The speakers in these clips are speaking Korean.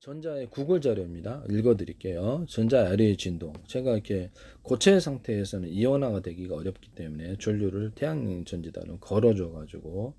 전자의 구글 자료입니다. 읽어드릴게요. 전자 아래의 진동. 제가 이렇게 고체 상태에서는 이온화가 되기가 어렵기 때문에 전류를 태양 전지단으로 걸어줘 가지고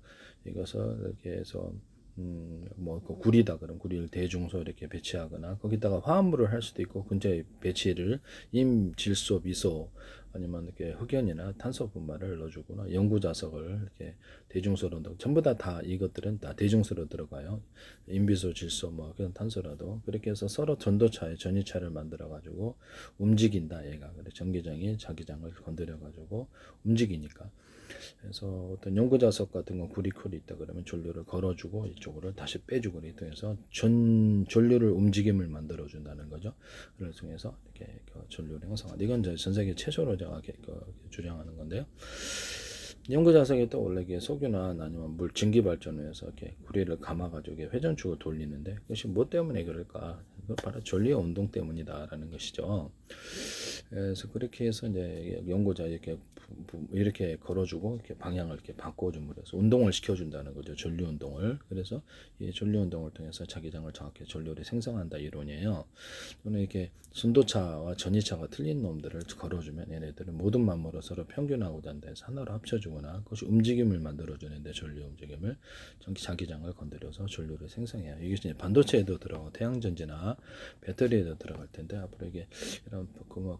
이것을 이렇게 해서 그 구리다 그럼 구리를 대중소 이렇게 배치하거나 거기다가 화합물을 할 수도 있고 근처에 배치를 임질소 미소 아니면 이렇게 흑연이나 탄소 분말을 넣어주거나 연구 자석을 이렇게 대중소로 넣어 전부 다 이것들은 다 대중소로 들어가요. 인비소 질소 뭐 그런 탄소라도 그렇게 해서 서로 전도차에 전이차를 만들어 가지고 움직인다 얘가. 그래 전기장이 자기장을 건드려 가지고 움직이니까. 그래서 어떤 연구 자석 같은 건 구리콜이 있다 그러면 전류를 걸어주고 이쪽으로 다시 빼주고 이렇게 해서 전류를 움직임을 만들어 준다는 거죠. 그걸 통해서 이렇게 전류를 형성한다. 이건 전 세계 최초로 제가 주장하는 건데요. 연구 자석에 또 원래 석유나 아니면 물 증기 발전을 해서 이렇게 구리를 감아가지고 회전축을 돌리는데 그것이 뭐 때문에 그럴까? 바로 전류의 운동 때문이다라는 것이죠. 그래서 그렇게 해서 이제 연구자 이렇게 걸어주고 이렇게 방향을 이렇게 바꿔줌으로 해서 운동을 시켜준다는 거죠. 전류 운동을. 그래서 이 전류 운동을 통해서 자기장을 정확히 전류를 생성한다 이론이에요. 또는 이렇게 순도차와 전이차가 틀린 놈들을 걸어주면 얘네들은 모든 만물을 서로 평균하고자 한다해서 하나로 합쳐주거나 그것이 움직임을 만들어주는데 전류 움직임을 자기장을 건드려서 전류를 생성해요. 이게 이제 반도체에도 들어가고 태양전지나 배터리에도 들어갈 텐데 앞으로 이게 이런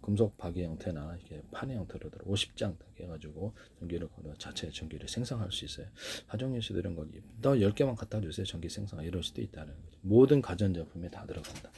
금속 박이 형태나 이렇게 판의 형태로 들어 50장 해가지고 전기를 걸어 자체 전기를 생성할 수 있어요. 가정유시 이런 거 너 10개만 갖다 주세요. 전기 생성 이럴 수도 있다는 거죠. 모든 가전제품에 다 들어간다.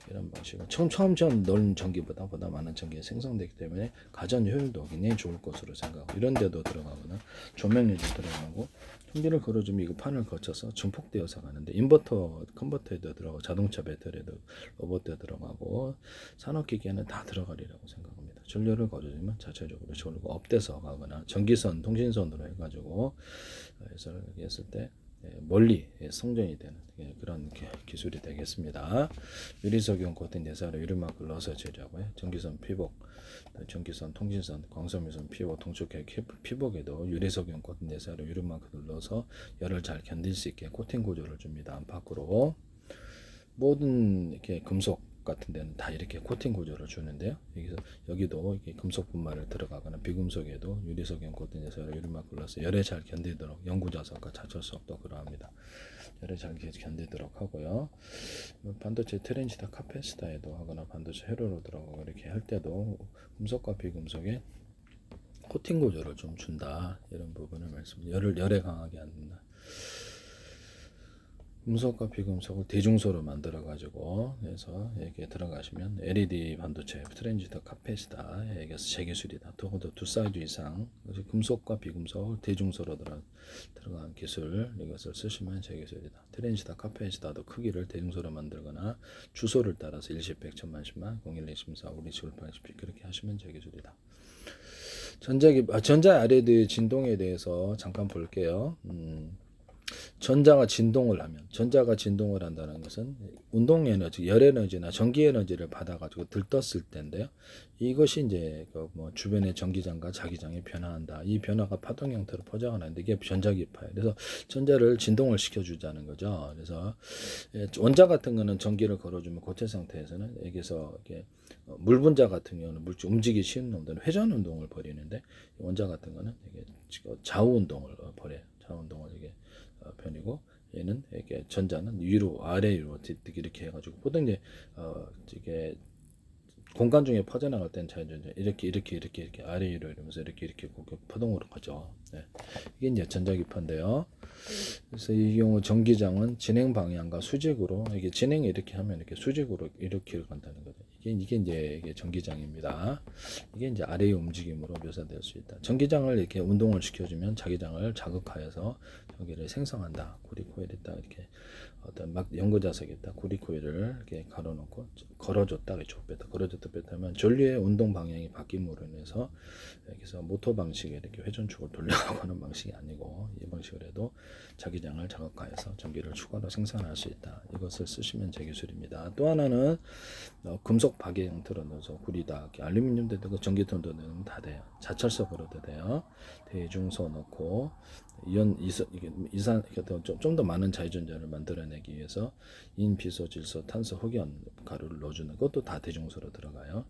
이런 방식으로 처음 넣은 전기보다 많은 전기가 생성되기 때문에 가전 효율도 굉장히 좋을 것으로 생각하고 이런 데도 들어가거나 조명유도 들어가고 전기를 걸어주면 이거 판을 거쳐서 증폭되어서 가는데 인버터 컨버터에도 들어가고 자동차 배터리에도 로봇에 들어가고 산업기기에는 다 들어가리라고 생각합니다. 전류를 걸어주면 자체적으로 전류가 업돼서 가거나 전기선 통신선으로 해가지고 해서 했을 때 멀리 성전이 되는 그런 기술이 되겠습니다. 유리석용 코팅 내사로 유리막을 넣어서 제조하고요. 전기선 피복, 전기선 통신선, 광섬유선 피복, 동축해 피복에도 유리석용 코팅 내사로 유리막을 넣어서 열을 잘 견딜 수 있게 코팅 구조를 줍니다. 안팎으로 모든 이렇게 금속 같은 데는 다 이렇게 코팅 구조를 주는데요. 여기도 이렇게 금속 분말을 들어가거나 비금속에도 유리석용 코팅에서 유리막을 넣어서 열에 잘 견디도록 연구 자석과 자철석도 그러합니다. 열에 잘 견디도록 하고요. 반도체 트랜지스터 카패시터에도 하거나 반도체 회로로 들어가고 이렇게 할 때도 금속과 비금속에 코팅 구조를 좀 준다. 이런 부분을 열에 강하게 한다. 금속과 비금속을 대중소로 만들어 가지고 해서 여기에 들어가시면 LED 반도체 트랜지스터 카패시터 여기서 제 기술이다. 적어도 두 사이즈 이상 금속과 비금속을 대중소로 들어간 기술 이것을 쓰시면 제 기술이다. 트랜지스터 카패시터도 크기를 대중소로 만들거나 주소를 따라서 1, 10, 100, 1000만, 10만, 01, 2, 14, 5, 2, 7, 8, 10 그렇게 하시면 제 기술이다. 전자 LED 진동에 대해서 잠깐 볼게요. 전자가 진동을 한다는 것은 운동 에너지, 열 에너지나 전기 에너지를 받아가지고 들떴을 때인데요. 이것이 이제 주변의 전기장과 자기장이 변화한다. 이 변화가 파동 형태로 포장을 하는데 이게 전자기파예요. 그래서 전자를 진동을 시켜주자는 거죠. 그래서 원자 같은 거는 전기를 걸어주면 고체 상태에서는 여기서 이렇게 물 분자 같은 경우는 물질 움직이기 쉬운 놈들은 회전 운동을 벌이는데 원자 같은 거는 이게 좌우 운동을 벌여요. 좌우 운동을 이게 편이고 얘는 이렇게 전자는 위로 아래로 이렇게 해가지고 보통 이제 이게 공간 중에 퍼져나갈 때는 자연전자 이렇게 아래 위로 이러면서 이렇게 포동으로 가죠. 네. 이게 이제 전자기파인데요. 그래서 이 경우 전기장은 진행 방향과 수직으로 이게 진행이 이렇게 하면 이렇게 수직으로 이렇게 간다는 거죠. 이게 이제 전기장입니다. 이게 이제 아래의 움직임으로 묘사될 수 있다. 전기장을 이렇게 운동을 시켜주면 자기장을 자극하여서 전기를 생성한다. 구리코일에다 이렇게 어떤 막 연구 자석에다 구리코일을 이렇게 걸어놓고 걸어줬다 뺐다 걸어줬다 뺐다 하면 전류의 운동 방향이 바뀜으로 인해서 여기서 모터 방식의 이렇게 회전축을 돌려가는 방식이 아니고 이 방식으로 해도 자기장을 자극하여서 전기를 추가로 생산할 수 있다. 이것을 쓰시면 제 기술입니다. 또 하나는 금속 박의 형태로 넣어서 구리다, 알루미늄도 되고 전기통도 넣으면 다 돼요. 자철석으로도 돼요. 대중소 넣고 이산 좀 더 많은 자유전자를 만들어내는 내기 위해서 인, 비소, 질소, 탄소, 흑연 가루를 넣어주는 것도 다 대중소로 들어가요.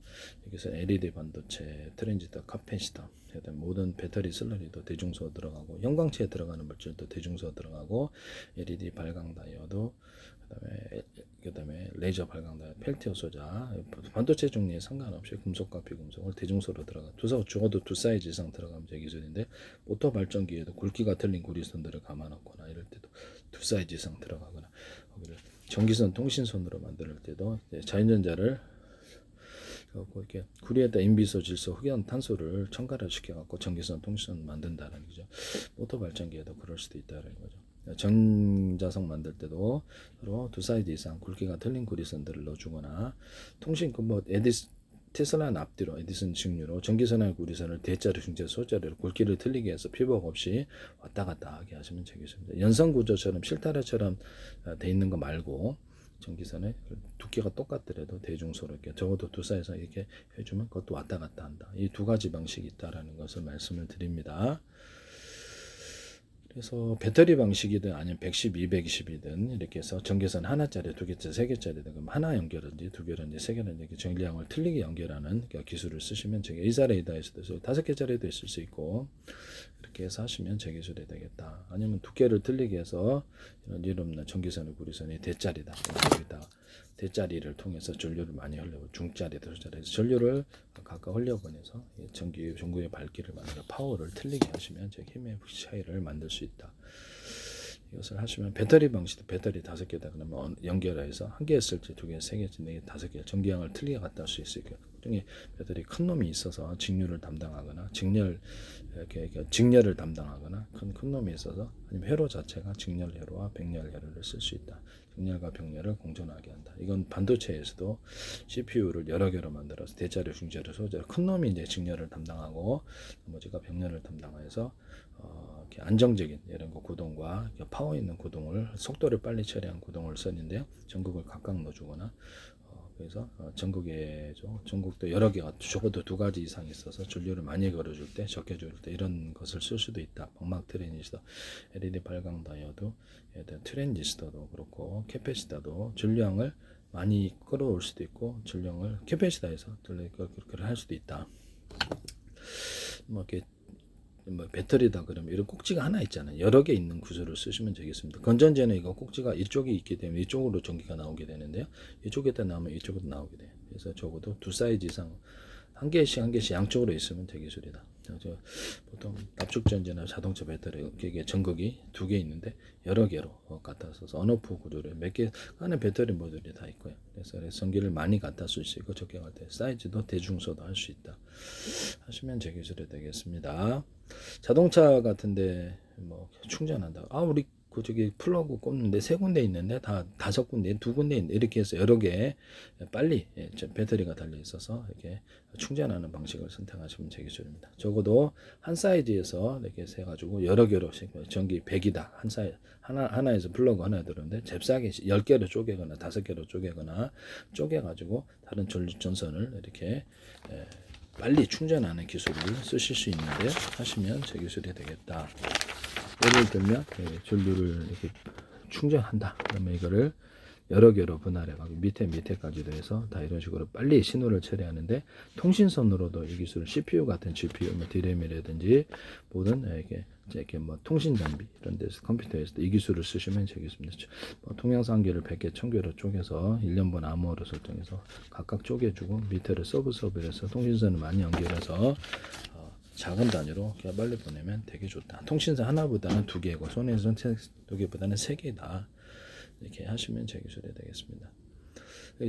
여기서 LED 반도체, 트랜지스터, 카펜시터, 모든 배터리 슬러리도 대중소 들어가고, 형광체에 들어가는 물질도 대중소 들어가고, LED 발광 다이오드, 그다음에 레이저 발광 다이오드, 펠티어 소자, 반도체 종류에 상관없이 금속과 비금속을 대중소로 들어가. 적어도 2사이즈 이상 들어가면 제 기준인데, 모터 발전기에도 굵기가 틀린 구리선들을 감아놓거나 이럴 때도 2사이즈 이상 들어가거나, 거기를 전기선 통신선으로 만들 때도 자연전자를 이렇게 구리에다 인비소, 질소, 흑연, 탄소를 첨가를 시켜갖고 전기선 통신선 만든다는 거죠. 모터 발전기에도 그럴 수도 있다는 거죠. 전자석 만들 때도 서로 2사이즈 이상 굵기가 틀린 구리선들을 넣어주거나, 통신 테슬라는 앞뒤로 에디슨 직류로 전기선의 구리선을 대자리, 중자, 소자리로 굵기를 틀리게 해서 피복 없이 왔다 갔다 하게 하시면 되겠습니다. 연선 구조처럼 실타래처럼 돼 있는 거 말고, 전기선의 두께가 똑같더라도 대중소로 이렇게 적어도 2사이즈 이렇게 해주면 그것도 왔다 갔다 한다. 이 2가지 방식이 있다라는 것을 말씀을 드립니다. 그래서 배터리 방식이든 아니면 110, 220이든 이렇게 해서 전기선 하나짜리, 2개짜리, 3개짜리든 그럼 하나 연결인지 2개라든지 3개라든지 전기량을 틀리게 연결하는 기술을 쓰시면 되게 이사레이더에서도 5개짜리도 있을 수 있고, 이렇게 해서 하시면 제 기술이 되겠다. 아니면 두께를 틀리게 해서 이런 일 없는 전기선의 구리선이 대짜리다. 여기다 대짜리를 통해서 전류를 많이 흘려고, 중짜리도 소짜리에서 전류를 각각 흘려보내서 전구의 밝기를 만들어 파워를 틀리게 하시면 제 힘의 차이를 만들 수 있다. 이것을 하시면 배터리 방식도 배터리 5개다 그러면 연결해서 1개 했을지 2개, 3개, 4개, 5개 전기량을 틀리게 갖다 할 수 있어요. 그중에 배터리 큰 놈이 있어서 직류를 담당하거나 직렬을 담당하거나 큰 놈이 있어서, 아니면 회로 자체가 직렬 회로와 백렬 회로를 쓸 수 있다. 직렬과 병렬을 공존하게 한다. 이건 반도체에서도 CPU를 여러 개로 만들어서 대자료, 중자료, 소자료, 큰 놈이 이제 직렬을 담당하고 나머지가 병렬을 담당해서 이렇게 안정적인 이런 거 구동과 파워 있는 구동을, 속도를 빨리 처리한 구동을 썼는데요. 전극을 각각 넣어주거나, 그래서 전극도 여러 개가 적어도 2가지 이상 있어서 전류를 많이 걸어줄 때, 적게 줄 때 이런 것을 쓸 수도 있다. 방막 트랜지스터, LED 발광 다이오드, 트랜지스터도 그렇고 캐패시터도 전류량을 많이 끌어올 수도 있고, 전류량을 캐패시터에서 그렇게 할 수도 있다. 이렇게 배터리다 그러면 이런 꼭지가 하나 있잖아요. 여러 개 있는 구조를 쓰시면 되겠습니다. 건전지는 이거 꼭지가 이쪽이 있기 때문에 이쪽으로 전기가 나오게 되는데요. 이쪽에다 나오면 이쪽으로 나오게 돼요. 그래서 적어도 2사이즈 이상 한 개씩 양쪽으로 있으면 되기술이다. 보통 납축전지나 자동차 배터리 이게 전극이 2개 있는데 여러 개로 갖다 써서 언오프 구조를 몇 개 안에 배터리 모듈이 다 있고요. 그래서 전기를 많이 갖다 쓸 수 있고 적게 갈 때 사이즈도 대중소도 할 수 있다. 하시면 제 기술이 되겠습니다. 자동차 같은데 충전한다. 우리 저기 플러그 꽂는데 3군데 있는데 다 5군데, 2군데 있는데 이렇게 해서 여러 개 빨리 배터리가 달려 있어서 이렇게 충전하는 방식을 선택하시면 제 기술입니다. 적어도 한 사이즈에서 이렇게 해가지고 여러 개로 전기 100이다. 하나에서 플러그 하나 들었는데 잽싸게 10개로 쪼개거나 5개로 쪼개가지고 다른 전선을 이렇게 빨리 충전하는 기술을 쓰실 수 있는데 하시면 제 기술이 되겠다. 예를 들면 전류를 이렇게 충전한다. 그러면 이거를 여러 개로 분할해가지고 밑에까지도 해서 다 이런 식으로 빨리 신호를 처리하는데, 통신선으로도 이 기술을 CPU 같은 GPU, DRAM이라든지 모든 이렇게 통신 장비 이런 데서 컴퓨터에서도 이 기술을 쓰시면 되겠습니다. 동영상기를 100개, 1000개로 쪼개서 1년분 암호로 설정해서 각각 쪼개주고 밑에를 서브를 해서 통신선을 많이 연결해서 작은 단위로 빨리 보내면 되게 좋다. 통신선 하나보다는 2개고 손해선 2개보다는 3개다. 이렇게 하시면 제 기술이 되겠습니다.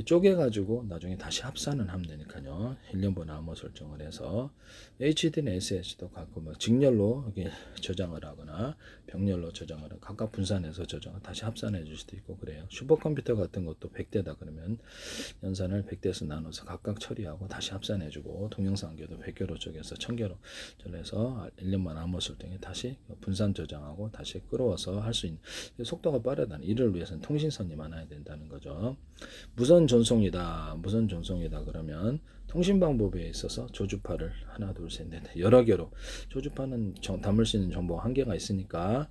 쪼개가지고 나중에 다시 합산은 하면 되니까요. 1년분 암호 설정을 해서 HD나 SS도 갖고 직렬로 저장을 하거나 병렬로 저장을 하거나 각각 분산해서 저장을 다시 합산해 줄 수도 있고 그래요. 슈퍼컴퓨터 같은 것도 100대다 그러면 연산을 100대에서 나눠서 각각 처리하고 다시 합산해 주고, 동영상기도 100개로 쪼개서 1000개로 전해서 1년만 암호 설정에 다시 분산 저장하고 다시 끌어와서 할 수 있는, 속도가 빠르다는 이를 위해서는 통신선이 많아야 된다는 거죠. 무선 전송이다 그러면 통신 방법에 있어서 조주파를 하나 둘 셋 넷 여러 개로 조주파는 담을 수 있는 정보가 한계가 있으니까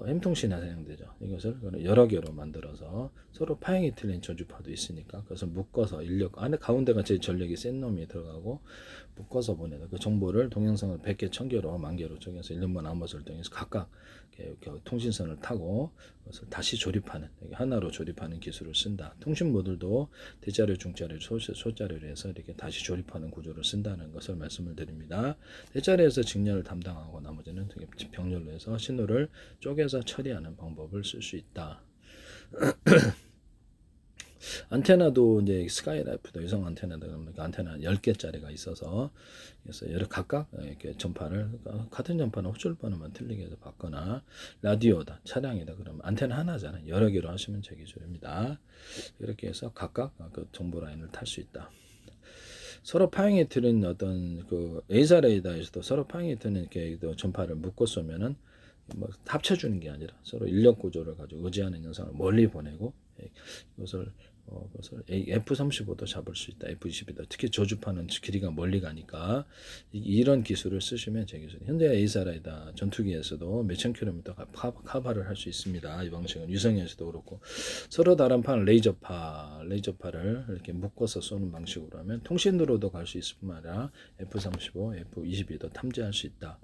M통신에 사용되죠. 이것을 여러 개로 만들어서 서로 파형이 틀린 조주파도 있으니까 그것을 묶어서 인력 안에 가운데가 제일 전력이 센 놈이 들어가고 묶어서 보내는 그 정보를 동영상을 100개, 1000개로, 10,000개로 쪼개서 1년번 암호를 통해서 각각 이렇게 통신선을 타고 그것을 다시 조립하는 하나로 조립하는 기술을 쓴다. 통신 모듈도 대자료, 중자료, 소자료를 해서 이렇게 다시 조립하는 구조를 쓴다는 것을 말씀을 드립니다. 대자료에서 직렬을 담당하고 나머지는 병렬로 해서 신호를 쪼개서 처리하는 방법을 쓸 수 있다. 안테나도 이제 스카이라이프도 유성 안테나도 안테나 10개짜리가 있어서 그래서 여러 각각 이렇게 전파를 같은 전파는 호출 번호만 틀리게 해서 받거나 라디오다 차량이다 그러면 안테나 하나잖아요. 여러 개로 하시면 제 기술입니다. 이렇게 해서 각각 그 정보 라인을 탈 수 있다. 서로 파형이 틀린 어떤 그 A사 레이더에서도 서로 파형이 틀린 이렇게 전파를 묶어 쏘면은 뭐 합쳐주는 게 아니라 서로 인력 구조를 가지고 의지하는 영상을 멀리 보내고 이것을 F35도 잡을 수 있다. F22도 특히 저주파는 길이가 멀리 가니까 이런 기술을 쓰시면 제 기술. 현재 A사 라이더 전투기에서도 몇천 킬로미터 카바를 할 수 있습니다. 이 방식은 유성에서도 그렇고 서로 다른 판 레이저파를 이렇게 묶어서 쏘는 방식으로 하면 통신으로도 갈 수 있을 뿐만 아니라 F35, F22도 탐지할 수 있다.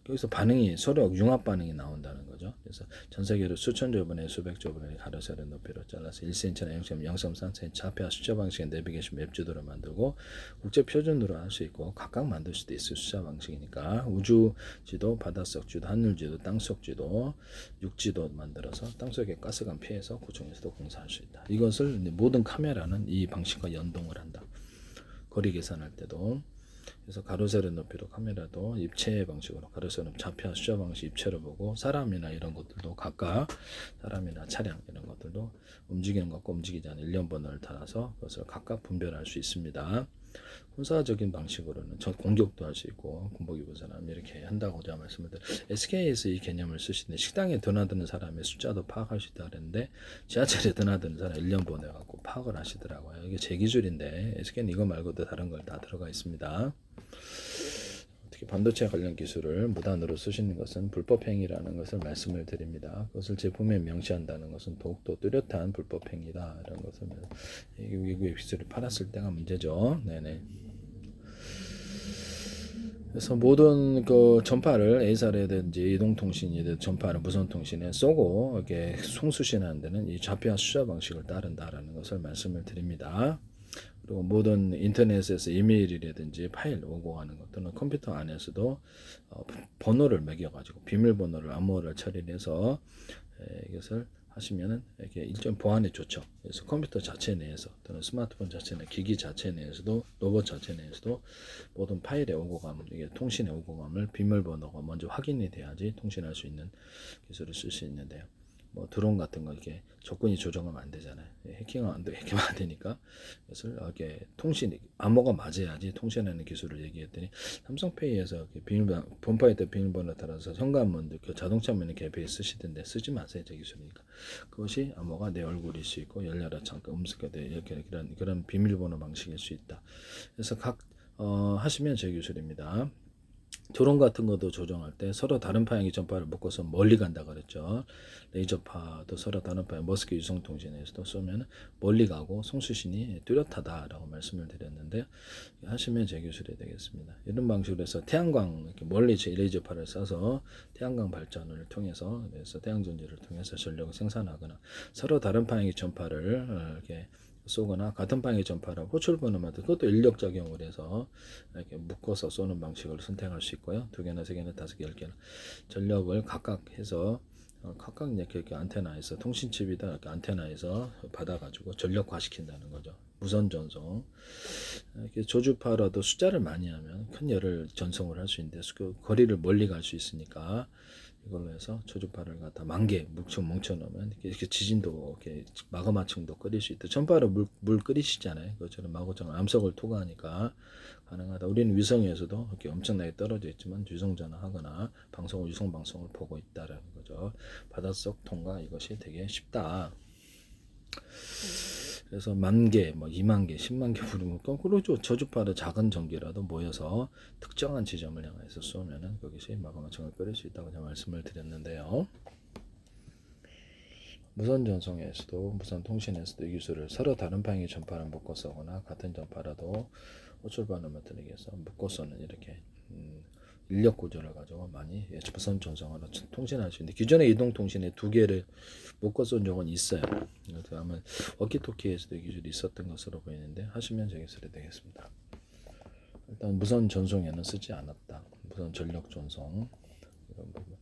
여기서 반응이 서로 융합 반응이 나온다는 거죠. 그래서 전 세계로 수천 조분의 수백 조분의 가로세로 높이로 잘라서 1cm나 0.033cm 좌표 숫자 방식의 내비게이션 맵지도를 만들고 국제 표준으로 할 수 있고 각각 만들 수도 있을 숫자 방식이니까 우주 지도, 바닷속 지도, 하늘 지도, 땅속 지도, 육지도 만들어서 땅속에 가스관 피해서 구청에서도 공사할 수 있다. 이것을 모든 카메라는 이 방식과 연동을 한다. 거리 계산할 때도. 그래서 가로 세로 높이로 카메라도 입체 방식으로 가로 세로 좌표 숫자 방식 입체로 보고 사람이나 이런 것들도 각각 사람이나 차량 이런 것들도 움직이는 것과 움직이지 않는 일련 번호를 따라서 그것을 각각 분별할 수 있습니다. 군사적인 방식으로는 공격도 할 수 있고 군복입은 사람 이렇게 한다고자 말씀을 드려요. SK에서 이 개념을 쓰시는데 식당에 드나드는 사람의 숫자도 파악할 수 있다 그랬는데 지하철에 드나드는 사람 1년 보내갖고 파악을 하시더라고요. 이게 제 기술인데 SK는 이거 말고도 다른 걸 다 들어가 있습니다. 특히 반도체 관련 기술을 무단으로 쓰시는 것은 불법행위라는 것을 말씀을 드립니다. 그것을 제품에 명시한다는 것은 더욱더 뚜렷한 불법행위다 이런 것을 외국의 기술을 팔았을 때가 문제죠. 네네. 그래서 모든 그 전파를 A사라든지 이동통신이든 전파를 무선통신에 쏘고 이렇게 송수신하는 데는 이 좌표와 숫자 방식을 따른다라는 것을 말씀을 드립니다. 그리고 모든 인터넷에서 이메일이라든지 파일 오고 가는 것들은 컴퓨터 안에서도 번호를 매겨가지고 비밀번호를 암호를 처리해서 이것을 하시면은 이렇게 일정 보안에 좋죠. 그래서 컴퓨터 자체 내에서 또는 스마트폰 자체 내 기기 자체 내에서도 로봇 자체 내에서도 모든 파일에 오고 감 이게 통신에 오고 감을 비밀번호가 먼저 확인이 돼야지 통신할 수 있는 기술을 쓸 수 있는데요. 뭐 드론 같은 거 이렇게 조건이 조정하면 안 되잖아요. 해킹은 안 돼, 해킹하면 안 되니까 그래서 이렇게 통신 암호가 맞아야지 통신하는 기술을 얘기했더니 삼성페이에서 본파에 때 비밀번호 따라서 현관문 그 자동차문에 개폐 쓰시던데 쓰지 마세요. 제 기술이니까 그것이 암호가 내 얼굴일 수 있고 열려라 잠깐 음색가 이렇게 그런 비밀번호 방식일 수 있다. 그래서 각 하시면 제 기술입니다. 드론 같은 것도 조정할 때 서로 다른 파형의 전파를 묶어서 멀리 간다 그랬죠. 레이저파도 서로 다른 파형 머스크 유성통신에서도 쏘면 멀리 가고 송수신이 뚜렷하다라고 말씀을 드렸는데 하시면 제 기술이 되겠습니다. 이런 방식으로 해서 태양광 이렇게 멀리 레이저파를 쏴서 태양광 발전을 통해서 그래서 태양전지를 통해서 전력을 생산하거나 서로 다른 파형의 전파를 이렇게 쏘거나 같은 방의 전파를 호출번호마다 그것도 인력 작용을 해서 이렇게 묶어서 쏘는 방식을 선택할 수 있고요. 2개나 3개나 5개, 10개나 전력을 각각 해서 각각 이렇게 안테나에서 통신칩이다 이렇게 안테나에서 받아가지고 전력화 시킨다는 거죠. 무선 전송. 이렇게 조주파라도 숫자를 많이 하면 큰 열을 전송을 할 수 있는데 그 거리를 멀리 갈 수 있으니까 이걸로 해서 조주파를 갖다 만개 뭉쳐 놓으면 이렇게 지진도 이렇게 마그마층도 끓일 수 있다. 전파로 물 끓이시잖아요. 그것처럼 마구처럼 암석을 투과하니까 가능하다. 우리는 위성에서도 이렇게 엄청나게 떨어져 있지만 위성 전화하거나 유성 방송을 보고 있다라는 거죠. 바닷속 통과 이것이 되게 쉽다. 그래서 10,000개, 뭐 20,000개, 100,000개 부르면 거꾸로 저주파도 작은 전기라도 모여서 특정한 지점을 향해서 쏘면은 거기서 마감청을 끓일 수 있다고 제가 말씀을 드렸는데요. 무선 전송에서도 무선 통신에서도 이 기술을 서로 다른 방향의 전파를 묶어 쏘거나 같은 전파라도 호출 반응을 드리기 위해서 묶어 쏘는 이렇게 인력 구조를 가지고 많이 무선 전송으로 통신할 수 있는데 기존의 이동통신에 2개를 묶어 쏜 적은 있어요. 그래서 아마 워키토키에서도 이 기술이 있었던 것으로 보이는데 하시면 제 기술이 되겠습니다. 일단 무선 전송에는 쓰지 않았다. 무선 전력 전송 이런 부분.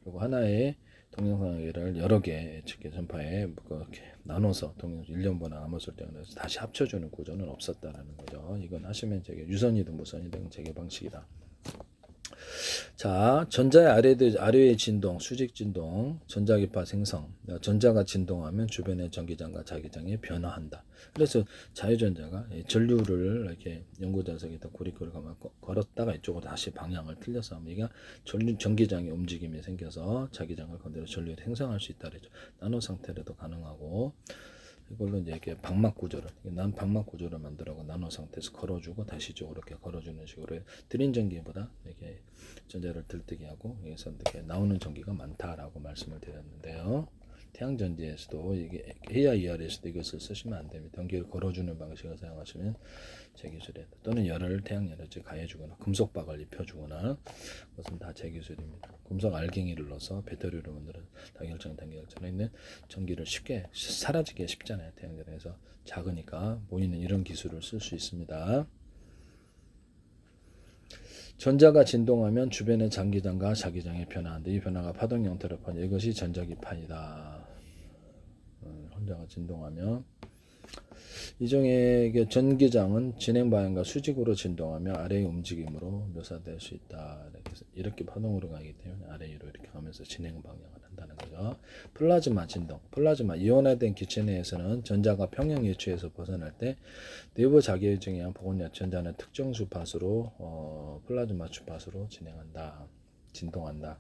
그리고 하나의 동영상을 여러 개 측의 전파에 이렇게 나눠서 일련번호 암호설 때문에 다시 합쳐주는 구조는 없었다라는 거죠. 이건 하시면 되게 유선이든 무선이든 재개 방식이다. 자, 전자의 아래의 진동, 수직 진동, 전자기파 생성. 전자가 진동하면 주변의 전기장과 자기장이 변화한다. 그래서 자유전자가 전류를 이렇게 연구자석에다 고리꼴을 걸었다가 이쪽으로 다시 방향을 틀려서 하면 이게 전기장의 움직임이 생겨서 자기장을 건드려 전류를 생성할 수 있다. 그랬죠. 나노 상태로도 가능하고. 이걸로 이제 이렇게 방막 구조를, 난 방막 구조를 만들어서 나노 상태에서 걸어주고 다시 쪽으로 이렇게 걸어주는 식으로 드린 전기보다 이렇게 전자를 들뜨게 하고 여기서 이렇게 나오는 전기가 많다라고 말씀을 드렸는데요. 태양전지에서도 이게 AIER에서도 이것을 쓰시면 안 됩니다. 전기를 걸어주는 방식을 사용하시면 제 기술에 또는 열을 태양열을 가해주거나 금속박을 입혀주거나 그것은 다 제 기술입니다. 금속 알갱이를 넣어서 배터리로 만들어 단결처럼 있는 전기를 쉽게 사라지게 쉽잖아요. 태양열에서 작으니까 보이는 이런 기술을 쓸 수 있습니다. 전자가 진동하면 주변의 장기장과 자기장이 변화하는데 이 변화가 파동 형태로 퍼져 이것이 전자기파이다. 전자가 진동하면 이종의 전기장은 진행 방향과 수직으로 진동하며 아래의 움직임으로 묘사될 수 있다. 이렇게 파동으로 가기 때문에 아래 위로 이렇게 가면서 진행 방향을 한다는 거죠. 플라즈마 진동, 플라즈마 이온화된 기체 내에서는 전자가 평형 위치에서 벗어날 때 내부 자기장에 의한 보건력 전자는 특정 주파수로 플라즈마 주파수로 진행한다, 진동한다.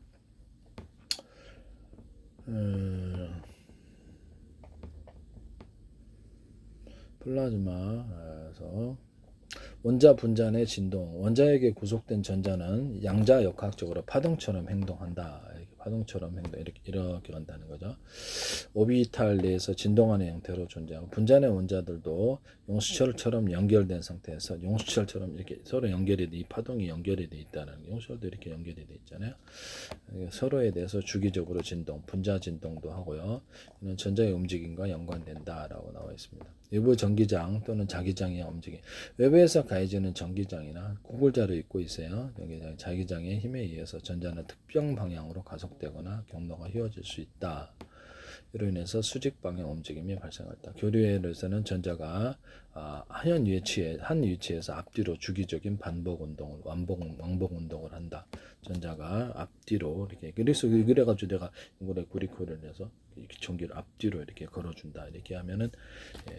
플라즈마에서 원자 분자의 진동, 원자에게 구속된 전자는 양자역학적으로 파동처럼 행동한다. 이렇게 파동처럼 이렇게 간다는 거죠. 오비탈 내에서 진동하는 형태로 존재하고 분자 내 원자들도 용수철처럼 연결된 상태에서 용수철처럼 이렇게 서로 연결이 돼, 이 파동이 연결이 돼 있다는 용수철도 이렇게 연결이 돼 있잖아요. 서로에 대해서 주기적으로 진동, 분자 진동도 하고요. 이는 전자의 움직임과 연관된다라고 나와 있습니다. 외부 전기장 또는 자기장의 움직임. 외부에서 가해지는 전기장이나 구글자로 읽고 있어요. 자기장의 힘에 의해서 전자는 특정 방향으로 가속되거나 경로가 휘어질 수 있다. 이로 인해서 수직 방향 움직임이 발생했다. 교류에서는 전자가 한 위치에서 앞뒤로 주기적인 반복 운동을 왕복 운동을 한다. 전자가 앞뒤로 이렇게 그래가지고 내가 이거를 구리코를 해서 이렇게 전기를 앞뒤로 이렇게 걸어준다. 이렇게 하면은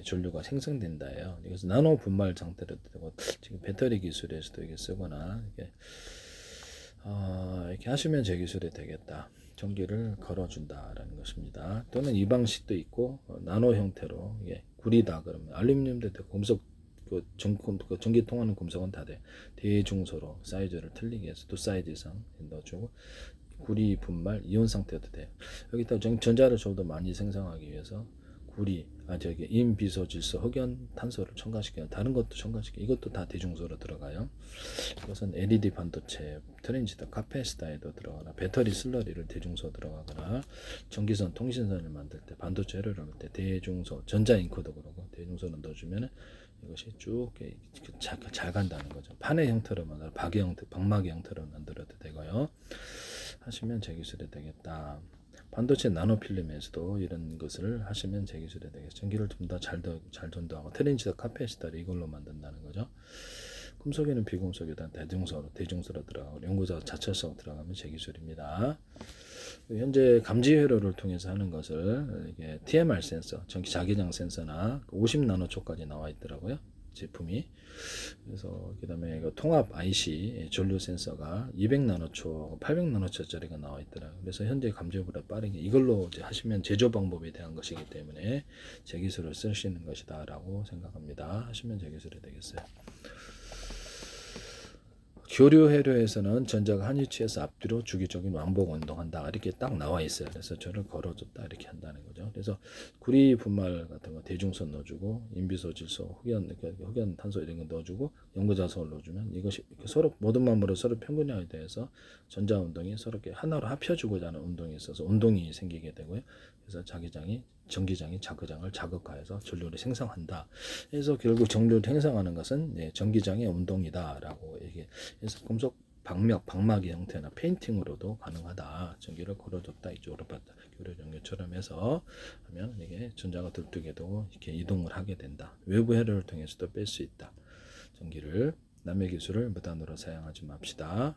전류가 생성된다예요. 그래서 나노 분말 상태로 되고 지금 배터리 기술에서도 이게 쓰거나 이렇게 하시면 제 기술이 되겠다. 전기를 걸어준다라는 것입니다. 또는 이 방식도 있고 나노 형태로 구리다 그러면 알루미늄도 되고 금속 전기 통하는 금속은 다 돼. 대중소로 사이즈를 틀리게 해서 2사이즈 이상 넣어주고 구리 분말 이온 상태도 돼요. 여기다 전자를 좀 더 많이 생성하기 위해서 구리, 임비소질소, 흑연, 탄소를 첨가시키는 다른 것도 첨가시키고 이것도 다 대중소로 들어가요. 이것은 LED 반도체, 트랜지스터, 카페시터에도 들어가거나 배터리 슬러리를 대중소 들어가거나 전기선, 통신선을 만들 때 반도체를 넣을 때 대중소, 전자잉크도 그러고 대중소를 넣어주면 이것이 쭉 잘 간다는 거죠. 판의 형태로 만들어 방막의 형태로 만들어도 되고요. 하시면 제 기술이 되겠다. 반도체 나노필름에서도 이런 것을 하시면 제 기술이 되겠죠. 전기를 좀 더 잘 전도하고 트랜지스터 카페시터를 이걸로 만든다는 거죠. 금속에는 비금속이다 대중소로 들어가고 연구자 자철성 들어가면 제 기술입니다. 현재 감지 회로를 통해서 하는 것을 이게 TMR 센서, 전기 자기장 센서나 50나노초까지 나와 있더라고요. 제품이. 그래서 그다음에 이거 통합 IC 전류 센서가 200나노초, 800나노초짜리가 나와 있더라고요. 그래서 현재 감지보다 빠르게 이걸로 이제 하시면 제조 방법에 대한 것이기 때문에 제 기술을 쓸 수 있는 것이다라고 생각합니다. 하시면 제 기술이 되겠어요. 교류 회로에서는 전자가 한 위치에서 앞뒤로 주기적인 왕복 운동한다 이렇게 딱 나와 있어요. 그래서 저를 걸어줬다 이렇게 한다는 거죠. 그래서 구리 분말 같은 거 대중선 넣어주고 인비소질소, 흑연 탄소 이런 거 넣어주고 연고자석을 넣어주면 이것이 서로 모든 만물을 서로 평균화에 대해서 전자 운동이 서로 이렇게 하나로 합쳐주고자 하는 운동이 있어서 운동이 생기게 되고요. 그래서 전기장이 자기장을 자극하여서 전류를 생성한다. 그래서 결국 전류를 생성하는 것은 전기장의 운동이다라고 얘기. 그래서 금속 방막의 형태나 페인팅으로도 가능하다. 전기를 걸어줬다 이쪽으로 봤다. 교류 전기처럼 해서 하면 이게 전자가 들뜨게도 이렇게 이동을 하게 된다. 외부 회로를 통해서도 뺄 수 있다. 전기를 남의 기술을 무단으로 사용하지 맙시다.